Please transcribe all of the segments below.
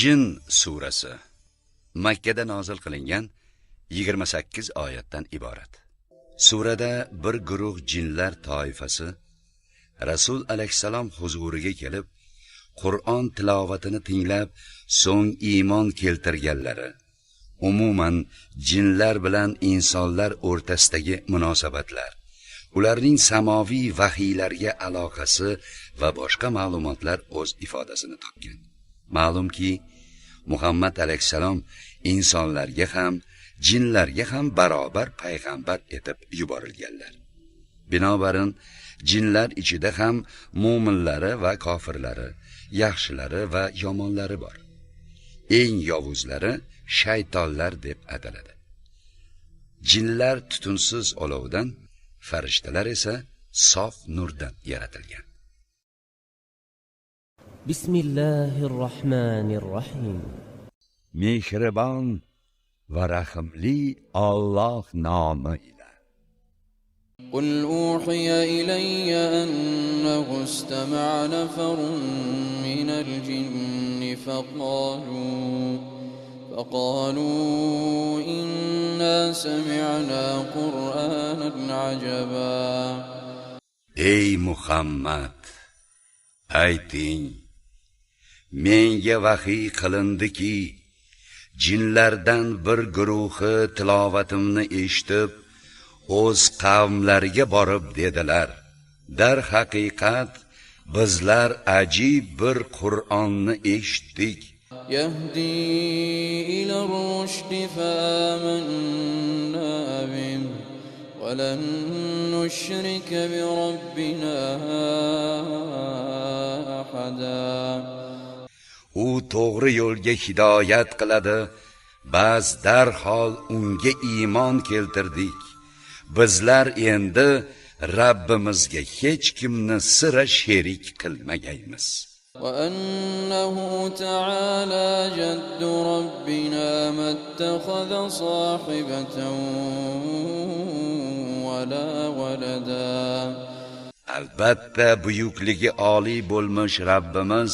Jin surasi Makka da nozil qilingan 28 oyatdan iborat. Surada bir guruh jinlar toifasi Rasul alayhisalom huzuriga kelib, Qur'on tilovatini tinglab, so'ng iymon keltirganlari, umuman jinlar bilan insonlar o'rtasidagi munosabatlar, ularning samoviy vahiylarga aloqasi va boshqa ma'lumotlar o'z ifodasini topgan. Ma'lumki, Muhammad alayhisalom insonlarga ham, jinlarga ham barobar payg'ambar etib yuborilganlar. Binobarin, jinlar ichida ham mu'minlari va kofirlari, yaxshilari va yomonlari bor. Eng yovuzlari shaytonlar deb ataladi. Jinlar tutunsiz olovdan, farishtalar esa sof nurdan yaratilgan. Bismillahirrahmanirrahim. Mehribon va rahimli Alloh nomi ila. قل أوحي إلي أنه استمع نفر من الجن فقالوا إنا سمعنا قرآنا عجبا. Ey Muhammad, ayting, menga vahiy qilindiki, jinlardan bir guruhi tilovatimni eshitib, o'z qavmlariga borib dedilar: Dar haqiqat bizlar ajib bir Qur'onni eshitdik. Yahdi ila rushd faamanna bih va lan nushrika bi robbina ahada. U to'g'ri yo'lga hidoyat qiladi, biz darhol unga iymon keltirdik. Bizlar endi Rabbimizga hech kimni sira sherik qilmagaymiz. Va annahu ta'ala jaddu robbina mattakhadha sahibatan wa la walada. Albatta buyukligi oliy bo'lmish Rabbimiz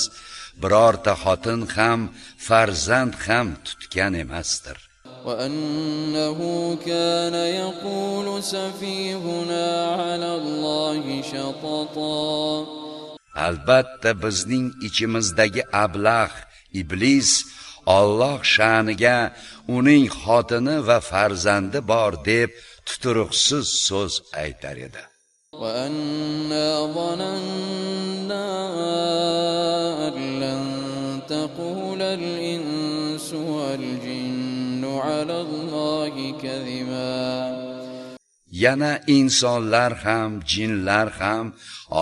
birorta xotin ham, farzand ham tutgan emasdir. وأنه كان يقول سفيهنا على الله شططا. Albatta bizning ichimizdagi ablah iblis Alloh sha'niga uning xotini va farzandi bor deb tuturuqsiz so'z aytar edi. وأنا ظننا أن لن تقول الإنس والجن على الله كذبا. Yana insonlar ham, jinlar ham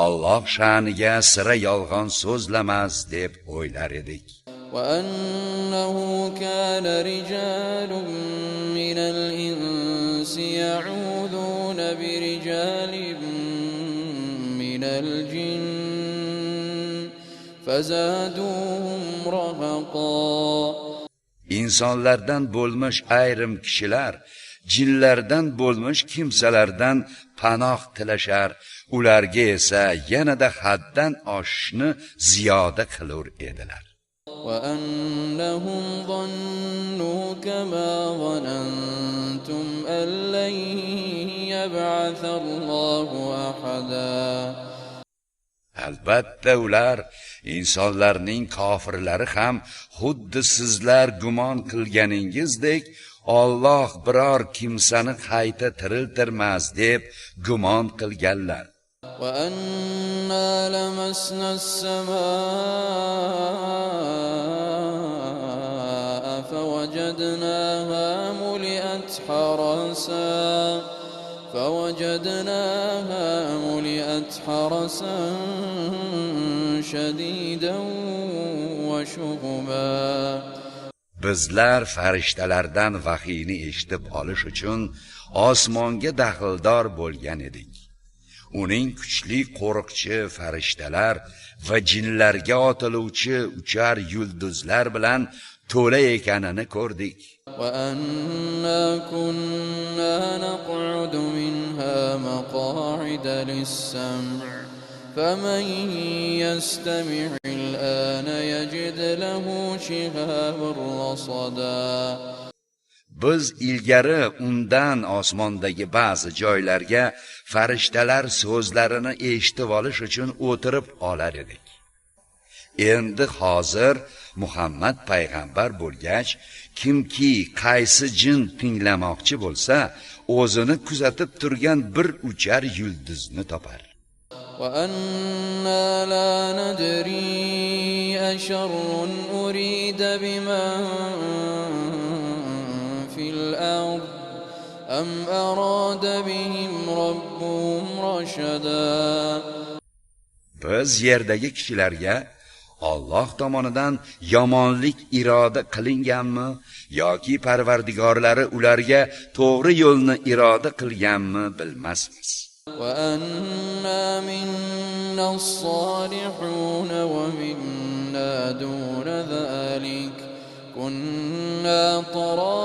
Alloh sha'niga sira yolg'on so'zlamas deb o'ylar edik. وأنه كان رجال من الإنس يعوذون برجال من الجن فزادوهم رهقا. İnsonlardan bo'lmish ayrim kishilar jinlardan bo'lmish kimsalardan panoh tilashar, ularga esa yanada haddan oshishni ziyoda qilur edilar. وأنهم ظنوا كما ظننتم أن لن يبعث الله أحدا. Albatta ular, insonlarning kofirlari ham xuddi sizlar gumon qilganingizdek Alloh biror kimsani qayta tiriltirmas deb gumon qilganlar. وأنا لمسنا السماء فوجدناها ملئت حرسا شديدا وشهبا. Bizlar farishtalardan vahiyni eshitib olish uchun osmonga daxldor bo'lgan edik. Uning kuchli qo'riqchi farishtalar va jinlarga otiluvchi uchar yulduzlar bilan to'la ekanini ko'rdik. وأنا كنا نقعد منها مقاعد للسمع فمن يستمع الآن يجد له شهابا رصدا. Biz ilgari undan osmondagi ba'zi joylarga farishtalar so'zlarini eshitib olish uchun o'tirib olar edik. Endi hozir Muhammad payg'ambar bo'lgach, kimki qaysi jin tinglamoqchi bo'lsa, o'zini kuzatib turgan bir uchar yulduzni topar. وَأَنَّا لَا نَدْرِي أَشَرٌّ أُرِيدَ بِمَنْ فِي الْأَرْضِ أَمْ أَرَادَ بِهِمْ رَبُّهُمْ رَشَدًا. Biz yerdagi kishilarga Alloh tomonidan yomonlik iroda qilinganmi yoki Parvardigorlari ularga to'g'ri yo'lni iroda qilganmi bilmasmiz. وَأَنَّا مِنَّا الصَّالِحُونَ وَمِنَّا دُونَ ذَلِكَ كُنَّا طَرَائِقَ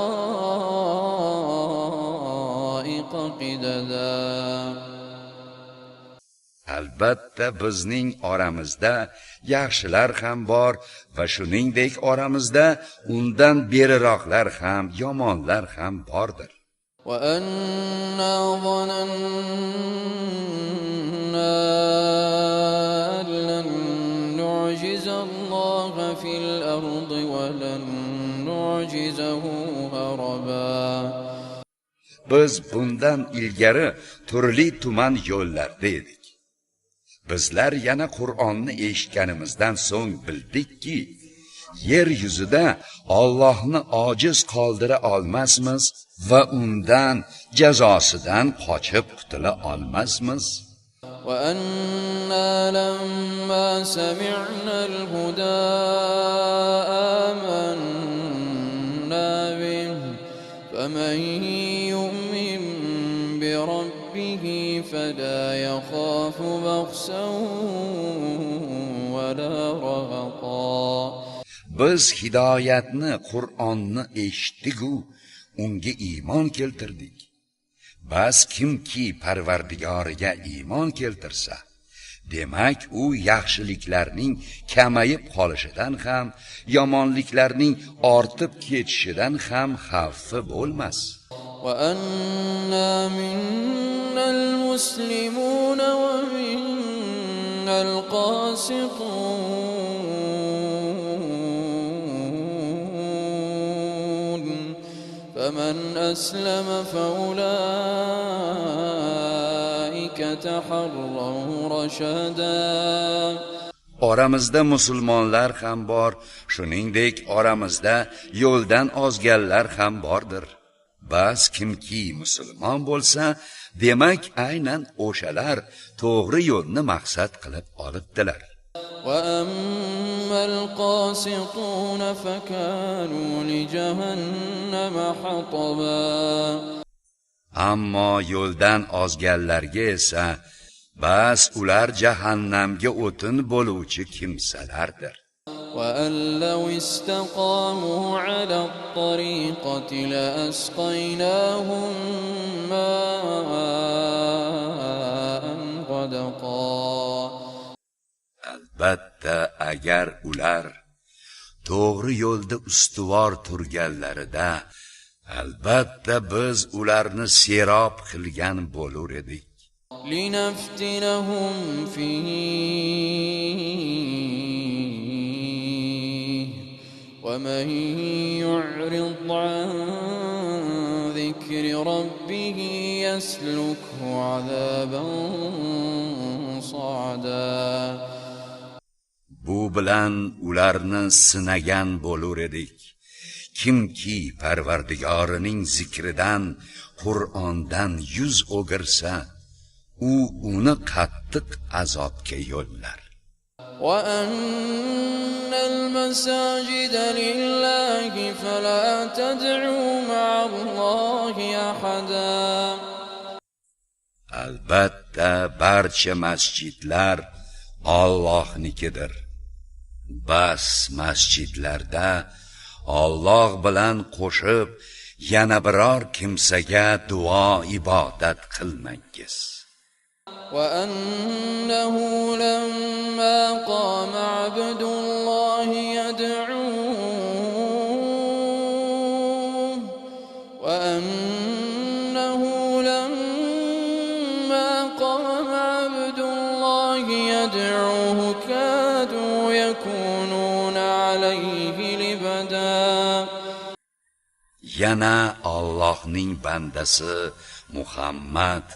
قِدَدًا. Albatta bizning oramizda yaxshilar ham bor va shuningdek oramizda undan beriroqlar ham, yomonlar ham bordir. وَأَنَّا ظَنَنَّا أَن لَّن نُّعْجِزَ اللَّهَ فِي الْأَرْضِ وَلَن نُّعْجِزَهُ هَرَبًا. Biz bundan ilgari turli tuman yo'llarda edik. Bizlar yana Qur'onni eshitganimizdan so'ng bildikki, yer yuzida Allohni ojiz qoldira olmasmiz va undan jazosidan qochib qutula olmasmiz. وَأَنَّا لَمَّا سَمِعْنَا الْهُدَى آمَنَّا بِهِ فَمَن يُؤْمِن بِرَبِّهِ فَلَا يَخَافُ بَخْسًا وَلَا رَهَقًا. Biz hidoyatni, Qur'onni eshitdik-u, unga iymon keltirdik. Bas kimki Parvardigoriga iymon keltirsa, demak u yaxshiliklarning kamayib qolishidan ham, yomonliklarning ortib ketishidan ham xavfi bo'lmas. وَأَنَّا مِنَّا الْمُسْلِمُونَ وَمِنَّا الْقَاسِطُونَ فَمَنْ أَسْلَمَ فَأُولَئِكَ تَحَرَّوْا رَشَدًا. Oramizda musulmonlar ham bor, shuningdek oramizda yo'ldan ozganlar ham bordir. Bas kimki musulmon bo'lsa, demak aynan o'shalar to'g'ri yo'lni maqsad qilib olibdilar. وَأَمَّا الْقَاسِطُونَ فَكَانُوا لِجَهَنَّمَ حَطَبًا. Ammo yo'ldan ozganlarga esa bas ular jahannamga o'tin bo'luvchi kimsalardir. وَأَن لَّوْ اسْتَقَامُوا عَلَى الطَّرِيقَةِ لَأَسْقَيْنَاهُم مَّاءً غَدَقًا. Albatta agar ular to'g'ri yo'lda ustuvor turganlarida, albatta biz ularni serob qilgan bo'lar edik. لِنَفْتِنَهُمْ فِيهِ وَمَن يُعْرِضْ عَن ذِكْرِ رَبِّهِ يَسْلُكْهُ عَذَابًا صَعَدًا. Bu bilan ularni sinagan bo'lar edik. Kimki Parvardigorining zikridan, Qur'ondan yuz o'girsa, u uni qattiq azobga yo'llar. وَأَنَّ الْمَسَاجِدَ لِلَّهِ فَلَا تَدْعُوا مَعَ اللَّهِ أَحَدًا. Albatta barcha masjidlar Allohnikidir. Bas masjidlarda Alloh bilan qo'shib yana biror kimsaga duo ibodat qilmangiz. وأنه لما قام عبد الله يدعوه كادوا يكونون عليه لبدا. Yana Allohning bandasi Muhammad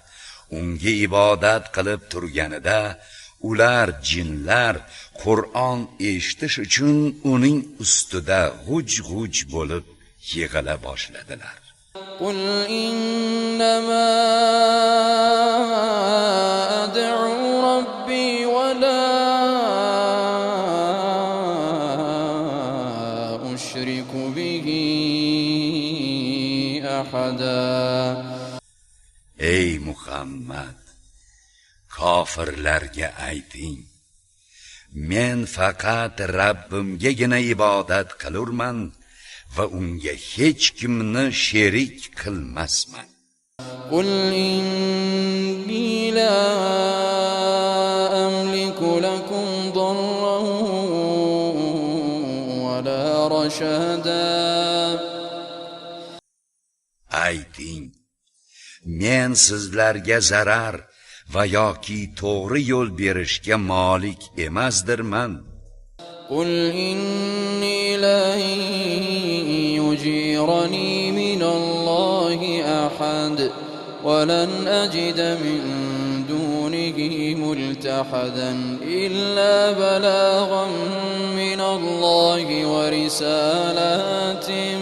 unga ibodat qilib turganida ular jinlar Qur'on eshitish uchun uning ustida g'uj-g'uj bo'lib yig'ila boshladilar. قل إنما أدعو ربي ولا أشرك به أحدا. Ey Muhammad, kofirlarga ayting, men faqat Rabbimgagina ibodat qilurman va unga hech kimni sherik qilmasman. قل إني لا أملك لكم ضرا ولا رشدا. Ayting, men sizlarga zarar va yoki to'g'ri yo'l berishga molik emasdirman. قل إني لن يجيرني من الله أحد ولن أجد من دونه ملتحدا إلا بلاغا من الله ورسالاته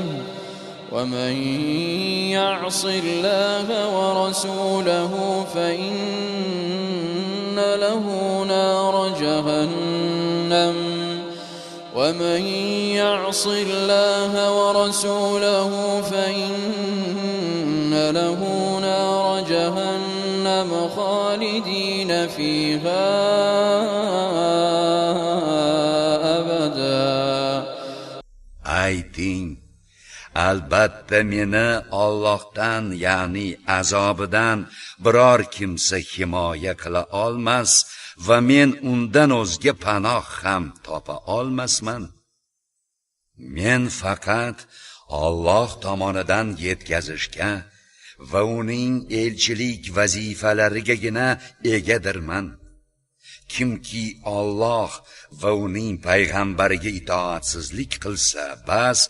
ومن يعص الله ورسوله فإن له نار جهنم ومن يعص الله ورسوله فإن له نار جهنم خالدين فيها أبدا. Ayting, albatta meni Allohdan, ya'ni azobidan biror kimsa himoya qila olmas va men undan o'zga panoh ham topa olmasman. Men faqat Alloh tomonidan yetkazishga va uning elchilik vazifalarigagina egadirman. Kimki Alloh va uning payg'ambariga itoatsizlik qilsa, bas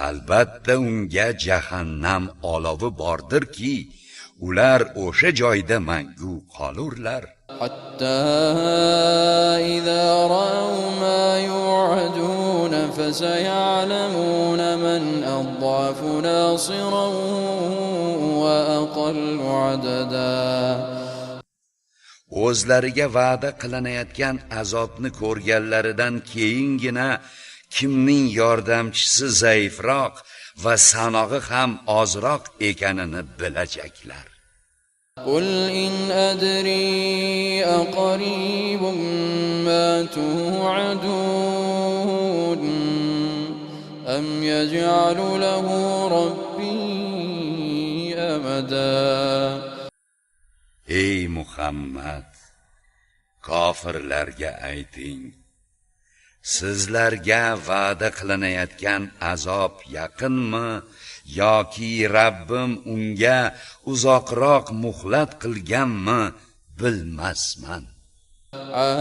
albatta unga jahannam olovi bordirki, ular o'sha joyda mangu qolurlar. حتى إذا رأوا ما يوعدون فسيعلمون من أضعف ناصرا وأقل عددا. O'zlariga va'da qilinayotgan azobni ko'rganlaridan keyingina kimning yordamchisi zaifroq va sanog'i ham ozroq ekanini bilajaklar. قل إن أدري أقريب ما توعدون أم يجعل له ربي أمدا. Ey Muhammad, kofirlarga ayting, sizlarga va'da qilinayotgan azob yaqinmi yoki Rabbim unga uzoqroq muhlat qilganmi bilmasman.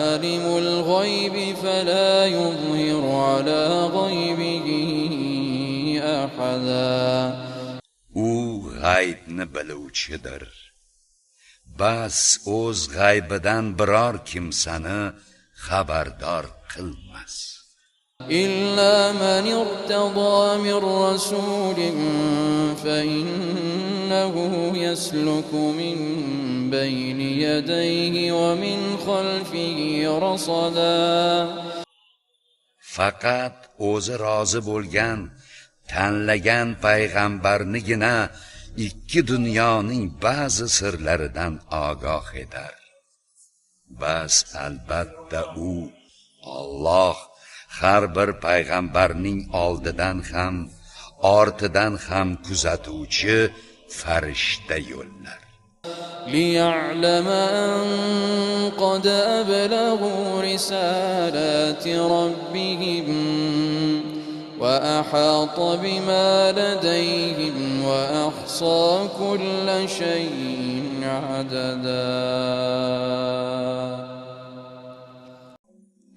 Alimul g'aybi fala yuzhir ala g'aybihi ahada. U g'aybni biluvchidir. Bas o'z g'aybidan biror kimsani xabardor qilmas. إلا من ارتضى من رسول فإنه يسلك من بين يديه ومن خلفه رصدا. Faqat o'zi rozi bo'lgan, tanlagan payg'ambarnigina ikki dunyoning ba'zi sirlaridan ogoh etar. Bas albatta u Alloh har bir payg'ambarning oldidan ham, ortidan ham kuzatuvchi farishta yo'llar. ليعلم أن قد أبلغوا رسالات ربهم وأحاط بما لديهم وأحصى كل شيء عددا.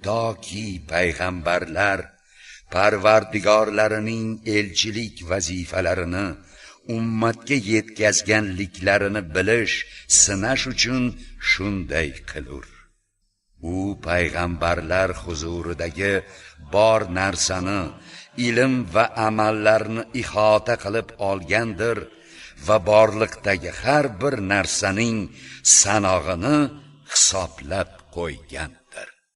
Toki payg'ambarlar Parvardigorlarining elchilik vazifalarini ummatga yetkazganliklarini bilish, sinash uchun shunday qilur. U payg'ambarlar huzuridagi bor narsani, ilm va amallarni ihota qilib olgandir va borliqdagi har bir narsaning sanog'ini hisoblab qo'ygan.